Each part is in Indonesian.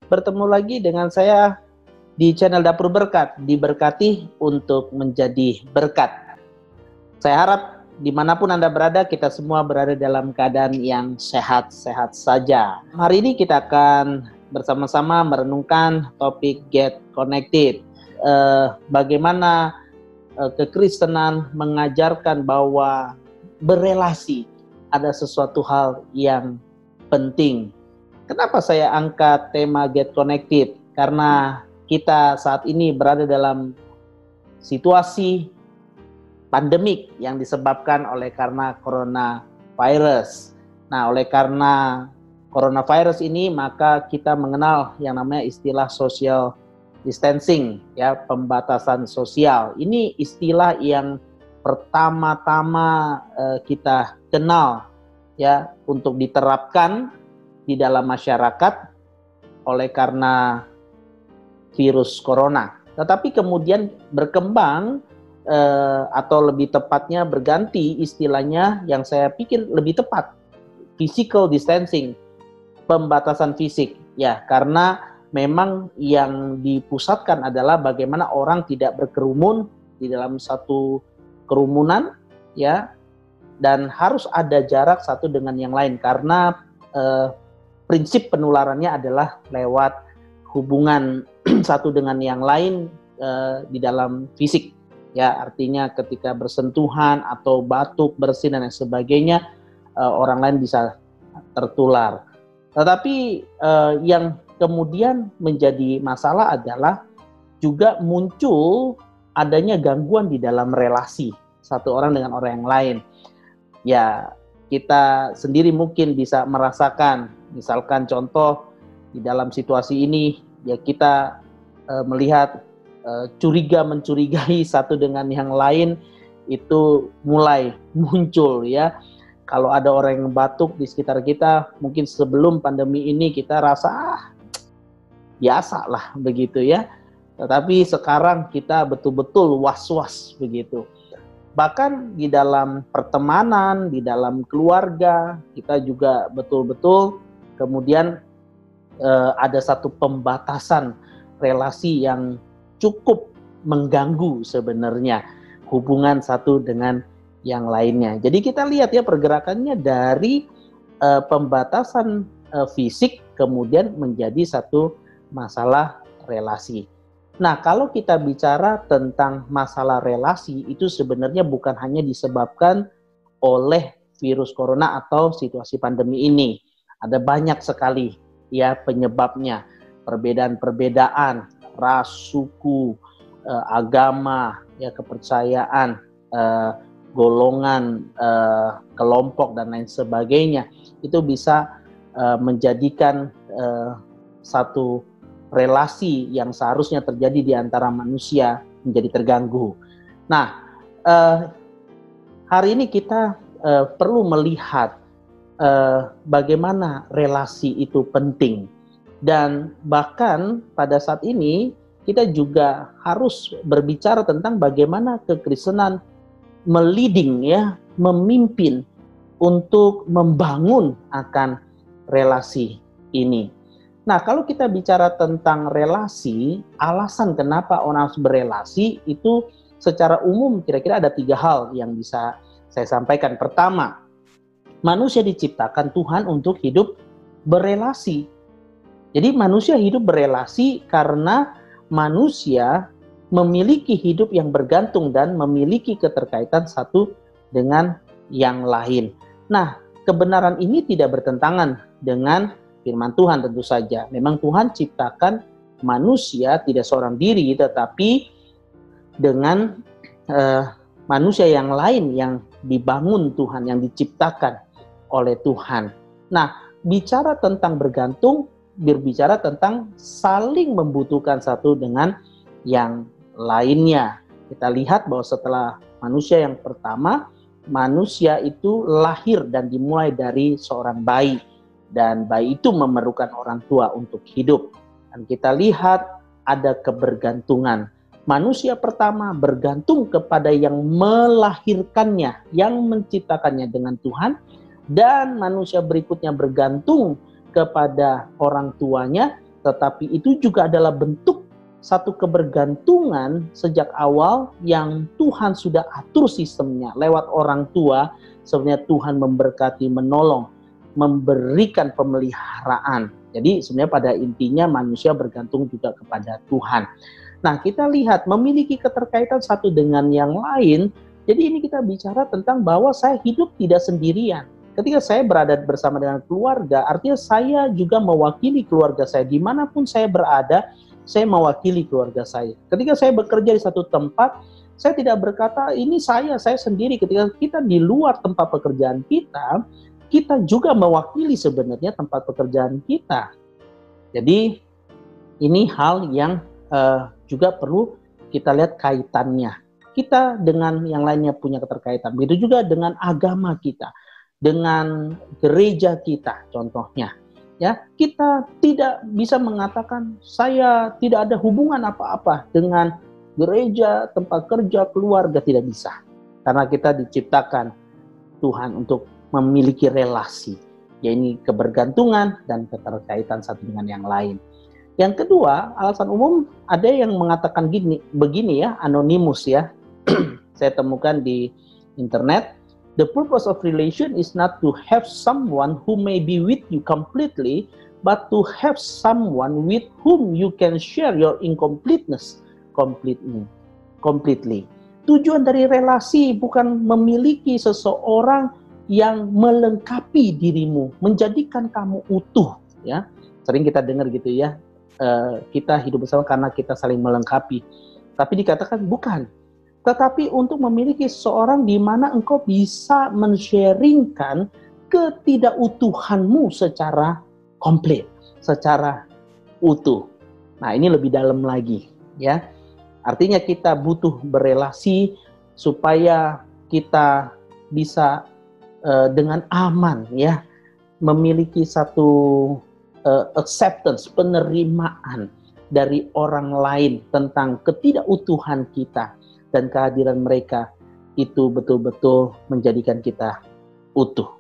bertemu lagi dengan saya di channel Dapur Berkat, diberkati untuk menjadi berkat. Saya harap dimanapun Anda berada, kita semua berada dalam keadaan yang sehat-sehat saja. Hari ini kita akan bersama-sama merenungkan topik Get Connected. Bagaimana kekristenan mengajarkan bahwa berelasi ada sesuatu hal yang penting. Kenapa saya angkat tema Get Connected? Karena kita saat ini berada dalam situasi pandemik yang disebabkan oleh karena coronavirus. Nah, oleh karena coronavirus ini, maka kita mengenal yang namanya istilah social distancing, ya, pembatasan sosial. Ini istilah yang pertama-tama kita kenal, ya, untuk diterapkan di dalam masyarakat oleh karena virus corona. Tetapi kemudian berkembang atau lebih tepatnya berganti istilahnya yang saya pikir lebih tepat, physical distancing, pembatasan fisik. Ya, karena memang yang dipusatkan adalah bagaimana orang tidak berkerumun di dalam satu kerumunan, ya, dan harus ada jarak satu dengan yang lain karena prinsip penularannya adalah lewat hubungan satu dengan yang lain di dalam fisik, ya, artinya ketika bersentuhan atau batuk, bersin dan lain sebagainya, orang lain bisa tertular. Tetapi yang kemudian menjadi masalah adalah juga muncul adanya gangguan di dalam relasi satu orang dengan orang yang lain. Ya, kita sendiri mungkin bisa merasakan, misalkan contoh di dalam situasi ini, ya, kita melihat curiga mencurigai satu dengan yang lain itu mulai muncul, ya. Kalau ada orang yang batuk di sekitar kita, mungkin sebelum pandemi ini kita rasa biasa lah begitu, ya. Tetapi sekarang kita betul-betul was-was begitu. Bahkan di dalam pertemanan, di dalam keluarga, kita juga betul-betul kemudian ada satu pembatasan relasi yang cukup mengganggu sebenarnya hubungan satu dengan yang lainnya. Jadi kita lihat, ya, pergerakannya dari pembatasan fisik kemudian menjadi satu masalah relasi. Nah, kalau kita bicara tentang masalah relasi, itu sebenarnya bukan hanya disebabkan oleh virus corona atau situasi pandemi ini. Ada banyak sekali, ya, penyebabnya. Perbedaan-perbedaan ras, suku, agama, ya, kepercayaan, golongan, kelompok dan lain sebagainya, itu bisa menjadikan satu relasi yang seharusnya terjadi di antara manusia menjadi terganggu. Nah, hari ini kita perlu melihat bagaimana relasi itu penting. Dan bahkan pada saat ini kita juga harus berbicara tentang bagaimana kekristenan meleading, ya, memimpin untuk membangun akan relasi ini. Nah, kalau kita bicara tentang relasi, alasan kenapa orang harus berelasi itu secara umum kira-kira ada 3 hal yang bisa saya sampaikan. Pertama, manusia diciptakan Tuhan untuk hidup berelasi. Jadi manusia hidup berelasi karena manusia memiliki hidup yang bergantung dan memiliki keterkaitan satu dengan yang lain. Nah, kebenaran ini tidak bertentangan dengan firman Tuhan tentu saja. Memang Tuhan ciptakan manusia tidak seorang diri, tetapi dengan manusia yang lain yang dibangun Tuhan, yang diciptakan oleh Tuhan. Nah, bicara tentang bergantung, berbicara tentang saling membutuhkan satu dengan yang lainnya. Kita lihat bahwa setelah manusia yang pertama, manusia itu lahir dan dimulai dari seorang bayi. Dan bayi itu memerlukan orang tua untuk hidup. Dan kita lihat ada kebergantungan. Manusia pertama bergantung kepada yang melahirkannya, yang menciptakannya dengan Tuhan. Dan manusia berikutnya bergantung kepada orang tuanya, tetapi itu juga adalah bentuk satu kebergantungan sejak awal yang Tuhan sudah atur sistemnya lewat orang tua. Sebenarnya Tuhan memberkati, menolong, memberikan pemeliharaan. Jadi sebenarnya pada intinya manusia bergantung juga kepada Tuhan. Nah, kita lihat memiliki keterkaitan satu dengan yang lain. Jadi ini kita bicara tentang bahwa saya hidup tidak sendirian. Ketika saya berada bersama dengan keluarga, artinya saya juga mewakili keluarga saya. Dimanapun saya berada, saya mewakili keluarga saya. Ketika saya bekerja di satu tempat, saya tidak berkata, ini saya sendiri. Ketika kita di luar tempat pekerjaan kita juga mewakili sebenarnya tempat pekerjaan kita. Jadi ini hal yang juga perlu kita lihat kaitannya. Kita dengan yang lainnya punya keterkaitan. Begitu juga dengan agama kita, dengan gereja kita contohnya. Ya, kita tidak bisa mengatakan saya tidak ada hubungan apa-apa dengan gereja, tempat kerja, keluarga, tidak bisa. Karena kita diciptakan Tuhan untuk memiliki relasi, yaitu kebergantungan dan keterkaitan satu dengan yang lain. Yang kedua, alasan umum ada yang mengatakan begini ya, anonimus ya. Saya temukan di internet. The purpose of relation is not to have someone who may be with you completely, but to have someone with whom you can share your incompleteness completely. Tujuan dari relasi bukan memiliki seseorang yang melengkapi dirimu, menjadikan kamu utuh. Ya, sering kita dengar gitu ya. Kita hidup bersama karena kita saling melengkapi. Tapi dikatakan bukan. Tetapi untuk memiliki seseorang di mana engkau bisa men-sharingkan ketidakutuhanmu secara komplit, secara utuh. Nah, ini lebih dalam lagi, ya. Artinya kita butuh berelasi supaya kita bisa dengan aman, ya, memiliki satu acceptance, penerimaan dari orang lain tentang ketidakutuhan kita, dan kehadiran mereka itu betul-betul menjadikan kita utuh.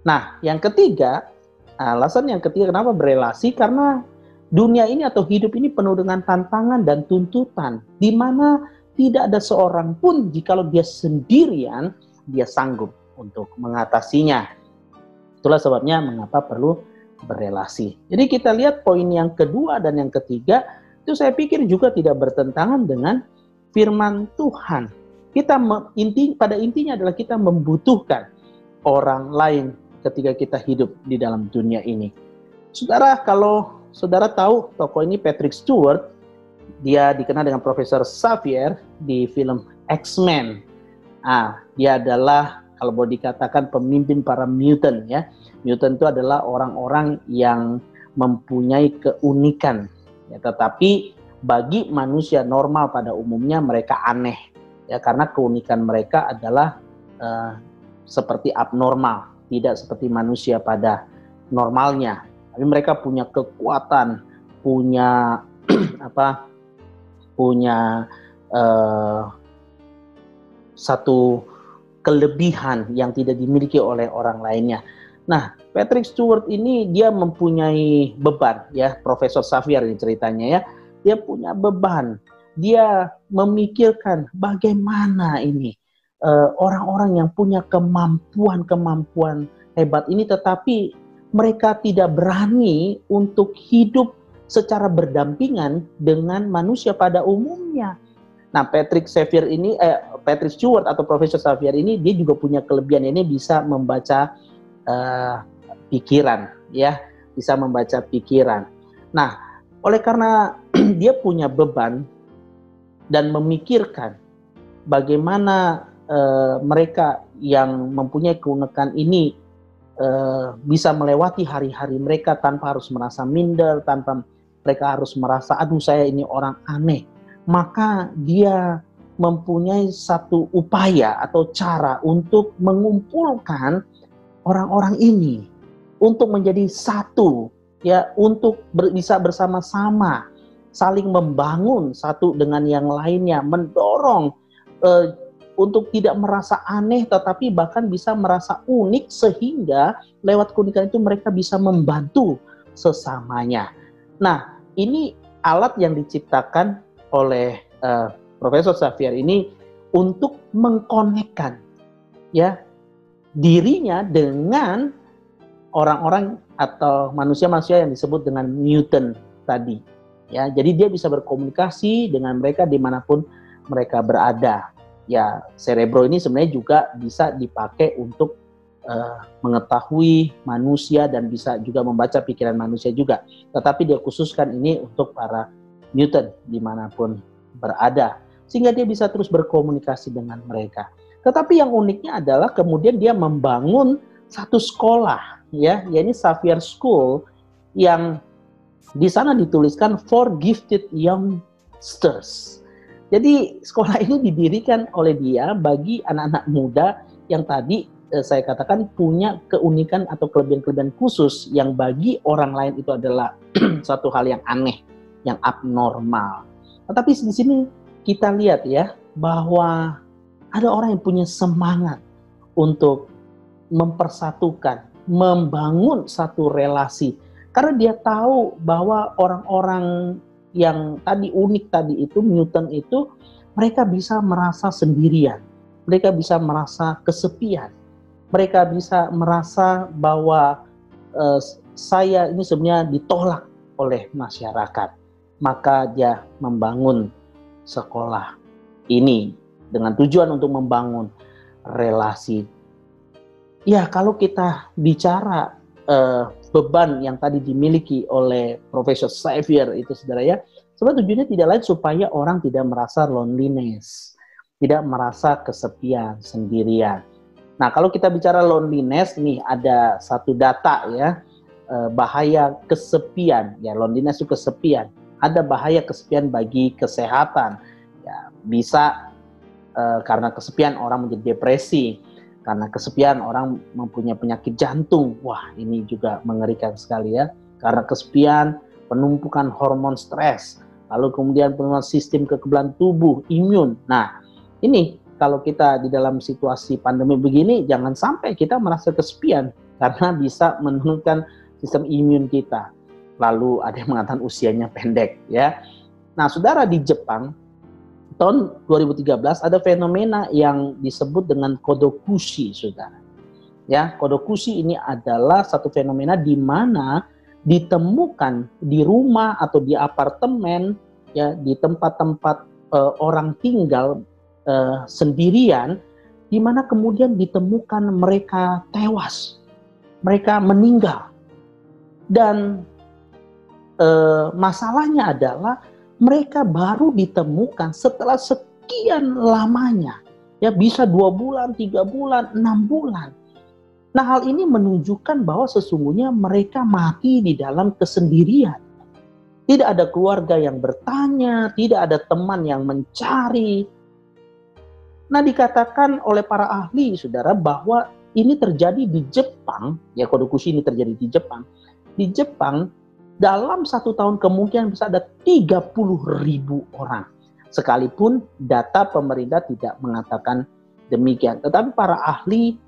Nah, yang ketiga, alasan yang ketiga kenapa berelasi, karena dunia ini atau hidup ini penuh dengan tantangan dan tuntutan, di mana tidak ada seorang pun jikalau dia sendirian, dia sanggup untuk mengatasinya. Itulah sebabnya mengapa perlu berelasi. Jadi kita lihat poin yang kedua dan yang ketiga, itu saya pikir juga tidak bertentangan dengan firman Tuhan. Pada intinya adalah kita membutuhkan orang lain ketika kita hidup di dalam dunia ini. Saudara, kalau saudara tahu tokoh ini Patrick Stewart, dia dikenal dengan Profesor Xavier di film X-Men. Dia adalah, kalau boleh dikatakan, pemimpin para mutant ya. Mutant itu adalah orang-orang yang mempunyai keunikan, ya, tetapi bagi manusia normal pada umumnya mereka aneh, ya, karena keunikan mereka adalah seperti abnormal, tidak seperti manusia pada normalnya. Tapi mereka punya kekuatan, punya satu kelebihan yang tidak dimiliki oleh orang lainnya. Nah, Patrick Stewart ini dia mempunyai beban, ya, Profesor Xavier ini ceritanya ya. Dia punya beban, dia memikirkan bagaimana ini orang-orang yang punya kemampuan hebat ini, tetapi mereka tidak berani untuk hidup secara berdampingan dengan manusia pada umumnya. Nah, Patrick Stewart atau Profesor Xavier ini dia juga punya kelebihan, ini bisa membaca pikiran, ya, bisa membaca pikiran. Nah, oleh karena dia punya beban dan memikirkan bagaimana mereka yang mempunyai keunikan ini bisa melewati hari-hari mereka tanpa harus merasa minder, tanpa mereka harus merasa, aduh saya ini orang aneh. Maka dia mempunyai satu upaya atau cara untuk mengumpulkan orang-orang ini untuk menjadi satu, ya, untuk bisa bersama-sama saling membangun satu dengan yang lainnya, mendorong untuk tidak merasa aneh tetapi bahkan bisa merasa unik, sehingga lewat keunikan itu mereka bisa membantu sesamanya. Nah, ini alat yang diciptakan oleh Profesor Xavier ini untuk mengkonekkan ya dirinya dengan orang-orang atau manusia-manusia yang disebut dengan mutant tadi. Ya, jadi dia bisa berkomunikasi dengan mereka dimanapun mereka berada. Ya, Cerebro ini sebenarnya juga bisa dipakai untuk mengetahui manusia dan bisa juga membaca pikiran manusia juga. Tetapi dia khususkan ini untuk para mutant dimanapun berada, sehingga dia bisa terus berkomunikasi dengan mereka. Tetapi yang uniknya adalah kemudian dia membangun satu sekolah, ya, yakni Xavier School, yang di sana dituliskan for gifted youngsters. Jadi sekolah ini didirikan oleh dia bagi anak-anak muda yang tadi saya katakan punya keunikan atau kelebihan-kelebihan khusus yang bagi orang lain itu adalah satu hal yang aneh, yang abnormal. Tetapi di sini kita lihat ya bahwa ada orang yang punya semangat untuk mempersatukan, membangun satu relasi. Karena dia tahu bahwa orang-orang yang tadi unik tadi itu, mutant itu, mereka bisa merasa sendirian. Mereka bisa merasa kesepian. Mereka bisa merasa bahwa saya ini sebenarnya ditolak oleh masyarakat. Maka dia membangun sekolah ini dengan tujuan untuk membangun relasi. Ya, kalau kita bicara beban yang tadi dimiliki oleh Profesor Xavier itu, saudara ya, sebenarnya tujuannya tidak lain supaya orang tidak merasa loneliness, tidak merasa kesepian, sendirian. Nah, kalau kita bicara loneliness, nih ada satu data ya, bahaya kesepian, ya loneliness itu kesepian. Ada bahaya kesepian bagi kesehatan, ya bisa karena kesepian orang menjadi depresi, karena kesepian orang mempunyai penyakit jantung. Wah, ini juga mengerikan sekali ya. Karena kesepian, penumpukan hormon stres, lalu kemudian penurunan sistem kekebalan tubuh, imun. Nah, ini kalau kita di dalam situasi pandemi begini, jangan sampai kita merasa kesepian, karena bisa menurunkan sistem imun kita. Lalu ada yang mengatakan usianya pendek ya. Nah, saudara, di Jepang tahun 2013 ada fenomena yang disebut dengan kodokushi, saudara. Ya, kodokushi ini adalah satu fenomena di mana ditemukan di rumah atau di apartemen, ya, di tempat-tempat orang tinggal sendirian, di mana kemudian ditemukan mereka tewas, mereka meninggal. Dan masalahnya adalah mereka baru ditemukan setelah sekian lamanya, ya bisa 2 bulan, 3 bulan, 6 bulan. Nah, hal ini menunjukkan bahwa sesungguhnya mereka mati di dalam kesendirian. Tidak ada keluarga yang bertanya, tidak ada teman yang mencari. Nah, dikatakan oleh para ahli, saudara, bahwa ini terjadi di Jepang, ya kodokushi ini terjadi di Jepang. Di Jepang, dalam 1 tahun kemungkinan bisa ada 30.000 orang. Sekalipun data pemerintah tidak mengatakan demikian. Tetapi para ahli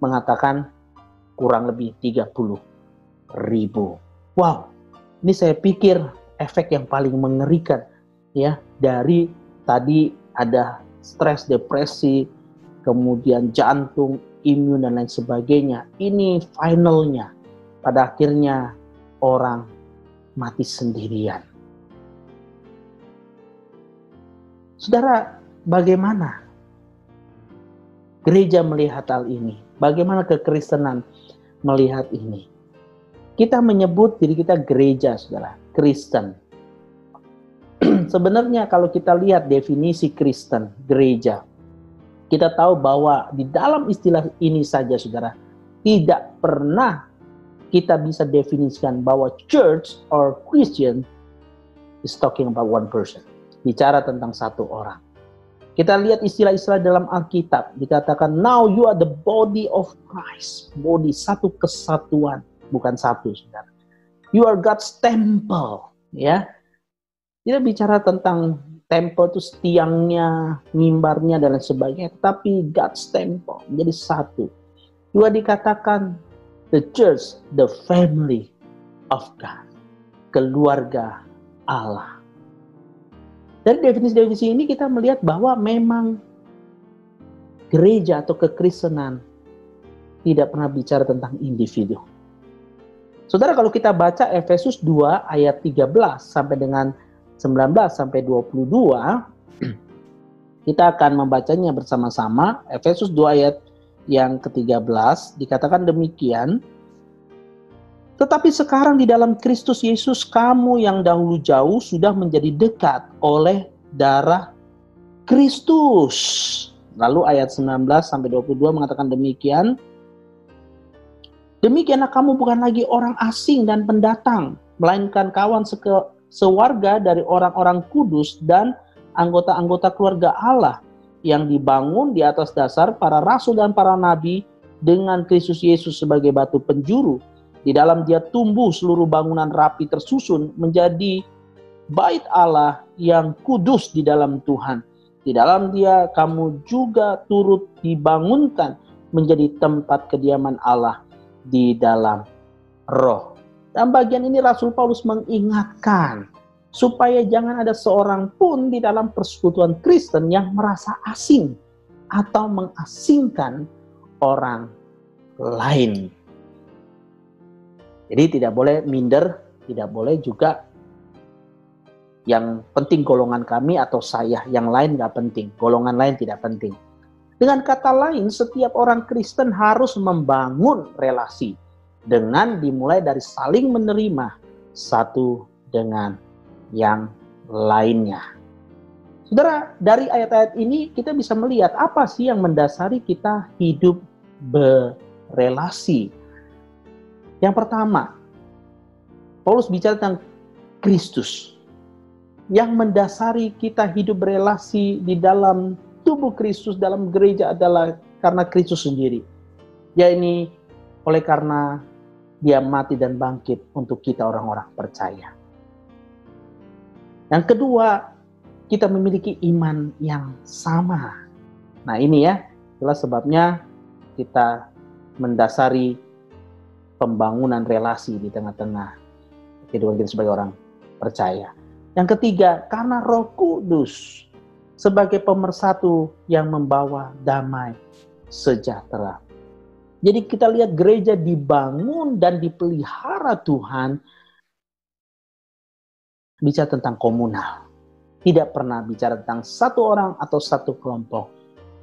mengatakan kurang lebih 30.000. Wow, ini saya pikir efek yang paling mengerikan ya dari tadi ada stres, depresi, kemudian jantung, imun dan lain sebagainya. Ini finalnya, pada akhirnya orang mati sendirian. Saudara, bagaimana gereja melihat hal ini? Bagaimana kekristenan melihat ini? Kita menyebut diri kita gereja, saudara, Kristen. Sebenarnya kalau kita lihat definisi Kristen, gereja, kita tahu bahwa di dalam istilah ini saja, saudara, tidak pernah kita bisa definisikan bahwa church or Christian is talking about one person. Bicara tentang satu orang. Kita lihat istilah-istilah dalam Alkitab, dikatakan now you are the body of Christ. Body, satu kesatuan, bukan satu, saudara. You are God's temple, ya. Tidak bicara tentang temple itu tiangnya, mimbarnya dan lain sebagainya, tapi God's temple menjadi satu. Juga dikatakan the church, the family of God, keluarga Allah. Dari definisi-definisi ini kita melihat bahwa memang gereja atau kekristenan tidak pernah bicara tentang individu. Saudara, kalau kita baca Efesus 2 ayat 13 sampai dengan 19 sampai 22, kita akan membacanya bersama-sama. Efesus 2 ayat yang ke-13 dikatakan demikian, tetapi sekarang di dalam Kristus Yesus kamu yang dahulu jauh sudah menjadi dekat oleh darah Kristus. Lalu ayat 19 sampai 22 mengatakan demikian, demikianlah kamu bukan lagi orang asing dan pendatang, melainkan kawan sewarga dari orang-orang kudus dan anggota-anggota keluarga Allah yang dibangun di atas dasar para rasul dan para nabi dengan Kristus Yesus sebagai batu penjuru. Di dalam Dia tumbuh seluruh bangunan rapi tersusun menjadi bait Allah yang kudus di dalam Tuhan. Di dalam Dia kamu juga turut dibangunkan menjadi tempat kediaman Allah di dalam Roh. Dan bagian ini Rasul Paulus mengingatkan supaya jangan ada seorang pun di dalam persekutuan Kristen yang merasa asing atau mengasingkan orang lain. Jadi tidak boleh minder, tidak boleh juga yang penting golongan kami atau saya, yang lain nggak penting, golongan lain tidak penting. Dengan kata lain, setiap orang Kristen harus membangun relasi dengan dimulai dari saling menerima satu dengan yang lainnya. Saudara, dari ayat-ayat ini kita bisa melihat apa sih yang mendasari kita hidup berelasi. Yang pertama, Paulus bicara tentang Kristus. Yang mendasari kita hidup berelasi di dalam tubuh Kristus, dalam gereja adalah karena Kristus sendiri. Ya ini oleh karena Dia mati dan bangkit untuk kita orang-orang percaya. Yang kedua, kita memiliki iman yang sama. Nah ini ya, itulah sebabnya kita mendasari pembangunan relasi di tengah-tengah kehidupan kita sebagai orang percaya. Yang ketiga, karena Roh Kudus sebagai pemersatu yang membawa damai sejahtera. Jadi kita lihat gereja dibangun dan dipelihara Tuhan bicara tentang komunal. Tidak pernah bicara tentang satu orang atau satu kelompok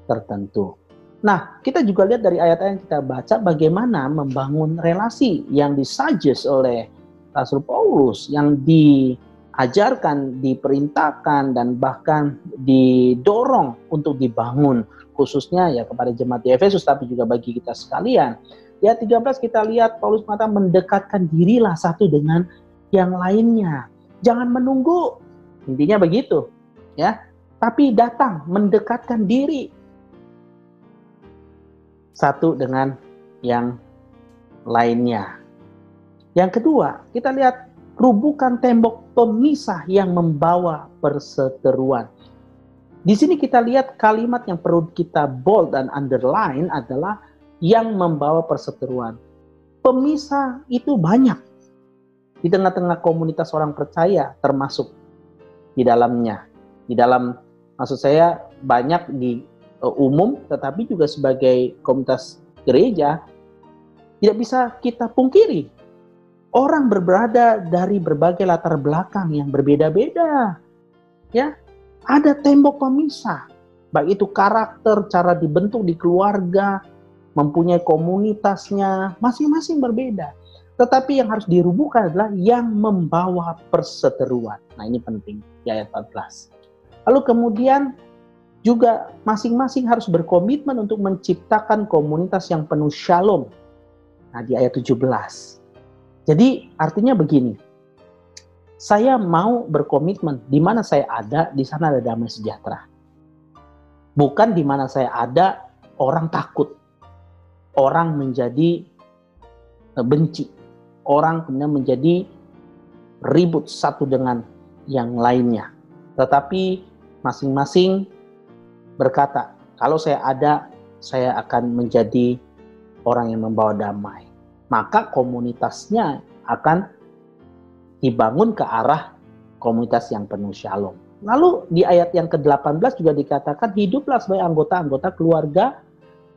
tertentu. Nah, kita juga lihat dari ayat-ayat yang kita baca bagaimana membangun relasi yang disuggest oleh Rasul Paulus, yang diajarkan, diperintahkan, dan bahkan didorong untuk dibangun, khususnya ya kepada jemaat di Efesus, tapi juga bagi kita sekalian. Di ayat 13 kita lihat Paulus mengatakan mendekatkan dirilah satu dengan yang lainnya. Jangan menunggu, intinya begitu, ya. Tapi datang, mendekatkan diri satu dengan yang lainnya. Yang kedua, kita lihat rubukan tembok pemisah yang membawa perseteruan. Di sini kita lihat kalimat yang perlu kita bold dan underline adalah yang membawa perseteruan. Pemisah itu banyak di tengah-tengah komunitas orang percaya, termasuk di dalamnya. Di dalam, maksud saya banyak di umum, tetapi juga sebagai komunitas gereja tidak bisa kita pungkiri. Orang berada dari berbagai latar belakang yang berbeda-beda. Ya, ada tembok pemisah. Baik itu karakter, cara dibentuk di keluarga, mempunyai komunitasnya, masing-masing berbeda. Tetapi yang harus dirubuhkan adalah yang membawa perseteruan. Nah, ini penting di ayat 14. Lalu kemudian juga masing-masing harus berkomitmen untuk menciptakan komunitas yang penuh shalom. Nah, di ayat 17. Jadi artinya begini, saya mau berkomitmen di mana saya ada, di sana ada damai sejahtera. Bukan di mana saya ada, orang takut. Orang menjadi benci. Orang kemudian menjadi ribut satu dengan yang lainnya. Tetapi masing-masing berkata, kalau saya ada, saya akan menjadi orang yang membawa damai. Maka komunitasnya akan dibangun ke arah komunitas yang penuh shalom. Lalu di ayat yang ke-18 juga dikatakan, hiduplah sebagai anggota-anggota keluarga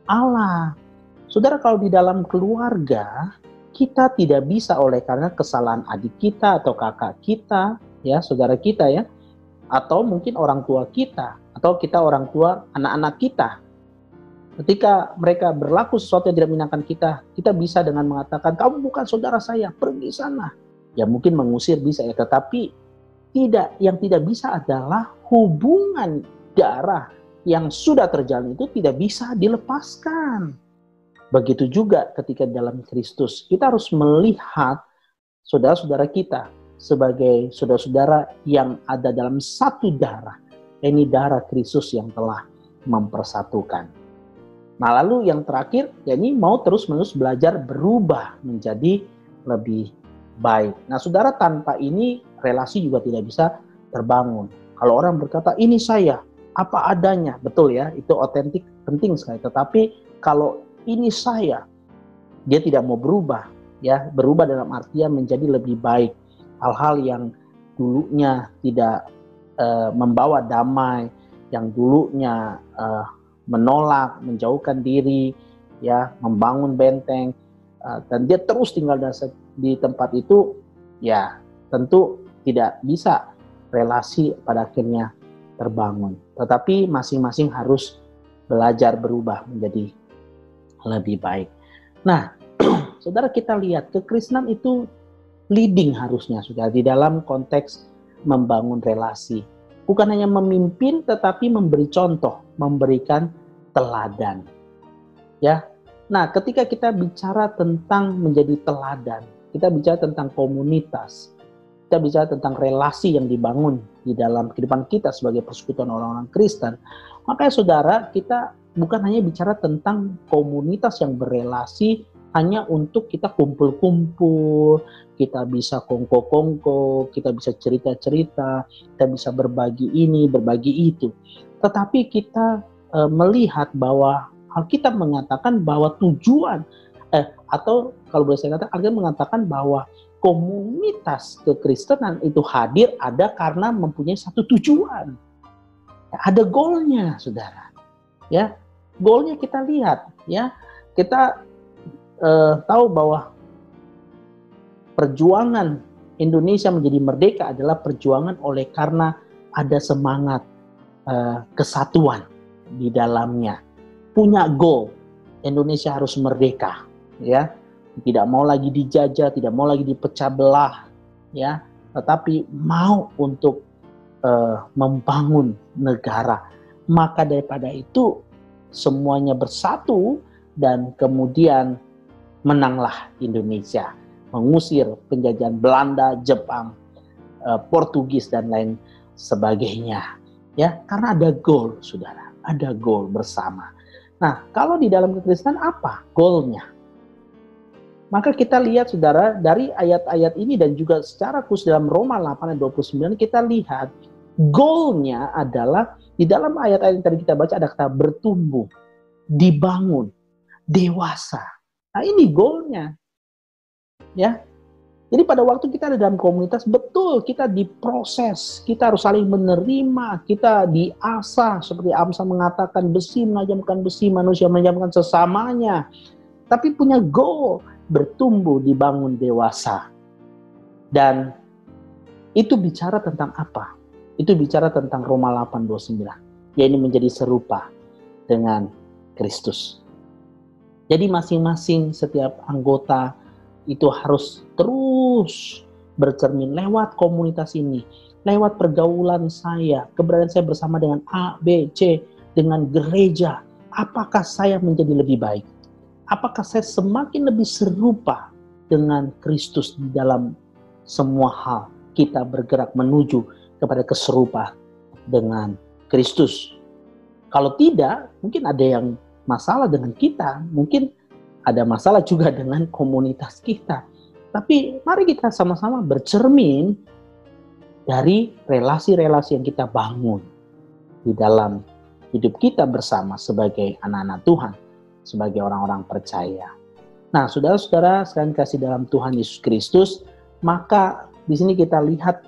Allah. Saudara, kalau di dalam keluarga, kita tidak bisa oleh karena kesalahan adik kita atau kakak kita, ya saudara kita ya, atau mungkin orang tua kita, atau kita orang tua anak-anak kita. Ketika mereka berlaku sesuatu yang tidak menyenangkan kita, kita bisa dengan mengatakan, kamu bukan saudara saya, pergi sana. Ya mungkin mengusir bisa ya, tetapi yang tidak bisa adalah hubungan darah yang sudah terjalin itu tidak bisa dilepaskan. Begitu juga ketika dalam Kristus, kita harus melihat saudara-saudara kita sebagai saudara-saudara yang ada dalam satu darah. Ini darah Kristus yang telah mempersatukan. Nah lalu yang terakhir, ya ini mau terus-menerus belajar berubah menjadi lebih baik. Nah saudara, tanpa ini relasi juga tidak bisa terbangun. Kalau orang berkata, ini saya, apa adanya, betul ya, itu otentik, penting sekali. Tetapi kalau ini saya, dia tidak mau berubah, ya, berubah dalam artian menjadi lebih baik. Hal-hal yang dulunya tidak membawa damai, yang dulunya menolak, menjauhkan diri, ya, membangun benteng, dan dia terus tinggal di tempat itu, ya, tentu tidak bisa relasi pada akhirnya terbangun. Tetapi masing-masing harus belajar berubah menjadi lebih baik. Nah, saudara, kita lihat kekristenan itu leading harusnya sudah di dalam konteks membangun relasi. Bukan hanya memimpin, tetapi memberi contoh, memberikan teladan. Ya. Nah, ketika kita bicara tentang menjadi teladan, kita bicara tentang komunitas, kita bicara tentang relasi yang dibangun di dalam kehidupan kita sebagai persekutuan orang-orang Kristen, maka saudara, kita bukan hanya bicara tentang komunitas yang berelasi hanya untuk kita kumpul-kumpul, kita bisa kongko-kongko, kita bisa cerita-cerita, kita bisa berbagi ini, berbagi itu. Tetapi kita melihat bahwa Alkitab mengatakan bahwa tujuan, atau kalau boleh saya katakan, Alkitab mengatakan bahwa komunitas kekristenan itu hadir ada karena mempunyai satu tujuan. Ada goalnya, saudara. Ya, goalnya kita lihat. Ya, kita tahu bahwa perjuangan Indonesia menjadi merdeka adalah perjuangan oleh karena ada semangat kesatuan di dalamnya. Punya goal, Indonesia harus merdeka, ya. Tidak mau lagi dijajah, tidak mau lagi dipecah belah, ya, tetapi mau untuk membangun negara. Maka daripada itu semuanya bersatu dan kemudian menanglah Indonesia, mengusir penjajahan Belanda, Jepang, Portugis dan lain sebagainya, ya, karena ada goal, saudara, ada goal bersama. Nah, kalau di dalam kekristenan apa goalnya? Maka kita lihat, saudara, dari ayat-ayat ini dan juga secara khusus dalam Roma 8 ayat 29, kita lihat goalnya adalah di dalam ayat-ayat yang tadi kita baca ada kata bertumbuh, dibangun, dewasa. Nah ini goalnya. Ya. Jadi pada waktu kita ada dalam komunitas, betul kita diproses, kita harus saling menerima, kita diasah, seperti Amsal mengatakan, besi menajamkan besi, manusia menajamkan sesamanya. Tapi punya goal, bertumbuh, dibangun, dewasa. Dan itu bicara tentang apa? Itu bicara tentang Roma 8:29, yaitu menjadi serupa dengan Kristus. Jadi masing-masing setiap anggota itu harus terus bercermin lewat komunitas ini, lewat pergaulan saya, keberadaan saya bersama dengan A, B, C, dengan gereja. Apakah saya menjadi lebih baik? Apakah saya semakin lebih serupa dengan Kristus di dalam semua hal? Kita bergerak menuju kepada keserupaan dengan Kristus. Kalau tidak, mungkin ada yang masalah dengan kita, mungkin ada masalah juga dengan komunitas kita. Tapi mari kita sama-sama bercermin dari relasi-relasi yang kita bangun di dalam hidup kita bersama sebagai anak-anak Tuhan, sebagai orang-orang percaya. Nah, saudara-saudara sekalian kasih dalam Tuhan Yesus Kristus, maka di sini kita lihat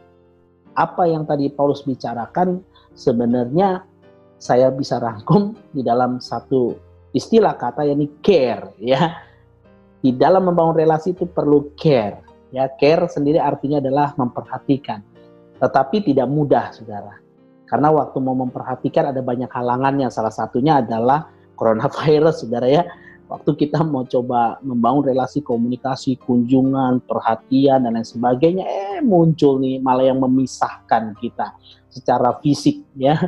apa yang tadi Paulus bicarakan sebenarnya saya bisa rangkum di dalam satu istilah kata, yakni care, ya. Di dalam membangun relasi itu perlu care, ya. Care sendiri artinya adalah memperhatikan, tetapi tidak mudah, saudara. Karena waktu mau memperhatikan ada banyak halangannya. Salah satunya adalah coronavirus, saudara, ya. Waktu kita mau coba membangun relasi komunikasi, kunjungan, perhatian, dan lain sebagainya, muncul nih malah yang memisahkan kita secara fisik, ya.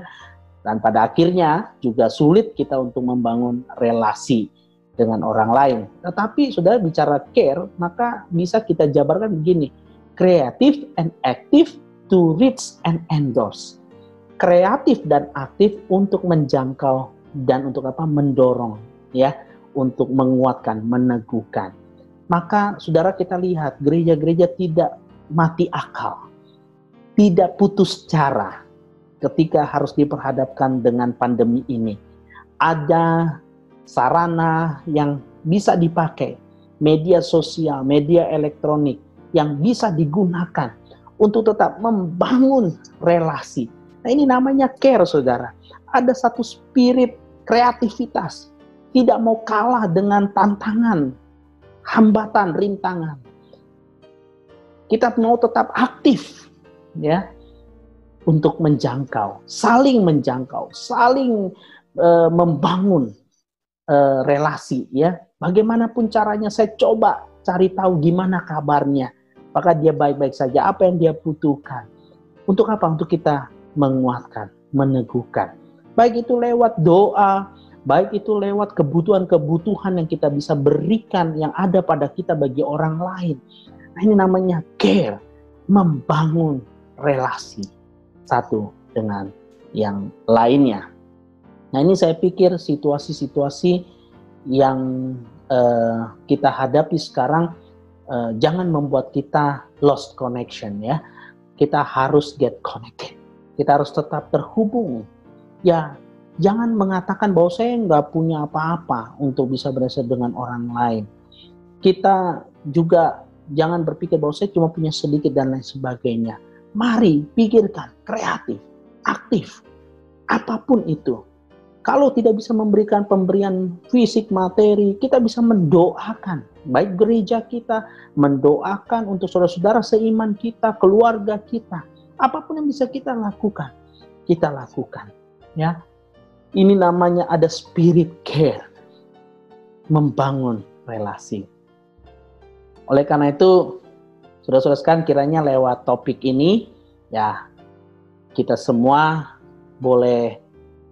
Dan pada akhirnya juga sulit kita untuk membangun relasi dengan orang lain. Tetapi saudara bicara care, maka bisa kita jabarkan begini: creative and active to reach and endorse. Kreatif dan aktif untuk menjangkau dan untuk apa? Mendorong, ya, untuk menguatkan, meneguhkan. Maka saudara kita lihat gereja-gereja tidak mati akal, tidak putus cara ketika harus diperhadapkan dengan pandemi ini. Ada sarana yang bisa dipakai, media sosial, media elektronik yang bisa digunakan untuk tetap membangun relasi. Nah, ini namanya care, saudara. Ada satu spirit kreativitas, tidak mau kalah dengan tantangan, hambatan, rintangan. Kita mau tetap aktif, ya, untuk menjangkau, saling membangun relasi, ya. Bagaimanapun caranya saya coba cari tahu gimana kabarnya. Apakah dia baik-baik saja, apa yang dia butuhkan. Untuk apa? Untuk kita menguatkan, meneguhkan. Baik itu lewat doa, baik itu lewat kebutuhan-kebutuhan yang kita bisa berikan yang ada pada kita bagi orang lain. Nah, ini namanya care, membangun relasi satu dengan yang lainnya. Nah, ini saya pikir situasi-situasi yang kita hadapi sekarang jangan membuat kita lost connection, ya. Kita harus get connected. Kita harus tetap terhubung. Ya, jangan mengatakan bahwa saya nggak punya apa-apa untuk bisa berasa dengan orang lain. Kita juga jangan berpikir bahwa saya cuma punya sedikit dan lain sebagainya. Mari pikirkan, kreatif, aktif, apapun itu. Kalau tidak bisa memberikan pemberian fisik, materi, kita bisa mendoakan. Baik gereja kita, mendoakan untuk saudara-saudara seiman kita, keluarga kita. Apapun yang bisa kita lakukan, kita lakukan. Ya, ini namanya ada spirit care, membangun relasi. Oleh karena itu, saudara-saudara sekalian, kiranya lewat topik ini, ya, kita semua boleh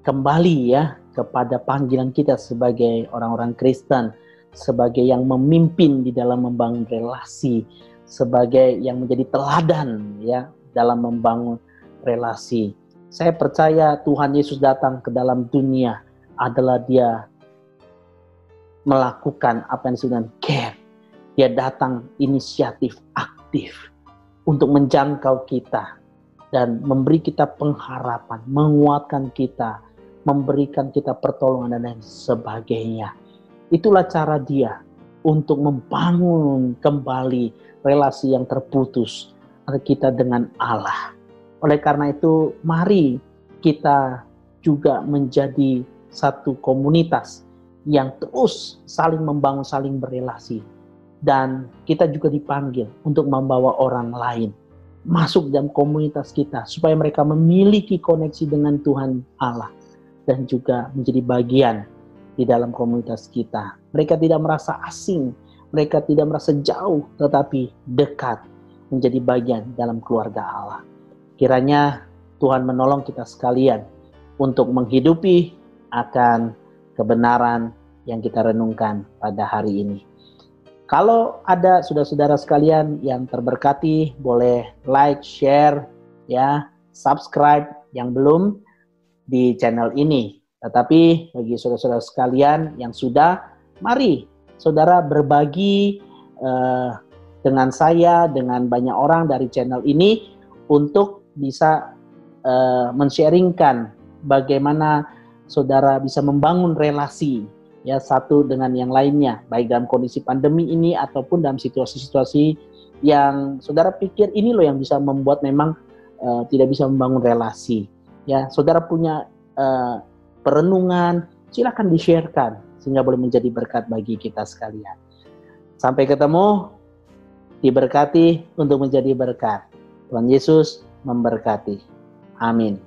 kembali, ya, kepada panggilan kita sebagai orang-orang Kristen, sebagai yang memimpin di dalam membangun relasi, sebagai yang menjadi teladan, ya, dalam membangun relasi. Saya percaya Tuhan Yesus datang ke dalam dunia adalah Dia melakukan apa yang disebut dengan care. Dia datang inisiatif aktif untuk menjangkau kita dan memberi kita pengharapan, menguatkan kita, memberikan kita pertolongan dan lain sebagainya. Itulah cara Dia untuk membangun kembali relasi yang terputus antara kita dengan Allah. Oleh karena itu, mari kita juga menjadi satu komunitas yang terus saling membangun, saling berelasi. Dan kita juga dipanggil untuk membawa orang lain masuk dalam komunitas kita supaya mereka memiliki koneksi dengan Tuhan Allah dan juga menjadi bagian di dalam komunitas kita. Mereka tidak merasa asing, mereka tidak merasa jauh, tetapi dekat, menjadi bagian dalam keluarga Allah. Kiranya Tuhan menolong kita sekalian untuk menghidupi akan kebenaran yang kita renungkan pada hari ini. Kalau ada saudara-saudara sekalian yang terberkati, boleh like, share, ya, subscribe yang belum di channel ini. Tetapi bagi saudara-saudara sekalian yang sudah, mari saudara berbagi dengan saya, dengan banyak orang dari channel ini untuk bisa men-sharingkan bagaimana saudara bisa membangun relasi, ya, satu dengan yang lainnya, baik dalam kondisi pandemi ini ataupun dalam situasi-situasi yang saudara pikir ini loh yang bisa membuat memang tidak bisa membangun relasi. Ya, saudara punya perenungan, silakan di-sharekan sehingga boleh menjadi berkat bagi kita sekalian. Sampai ketemu, diberkati untuk menjadi berkat. Tuhan Yesus memberkati. Amin.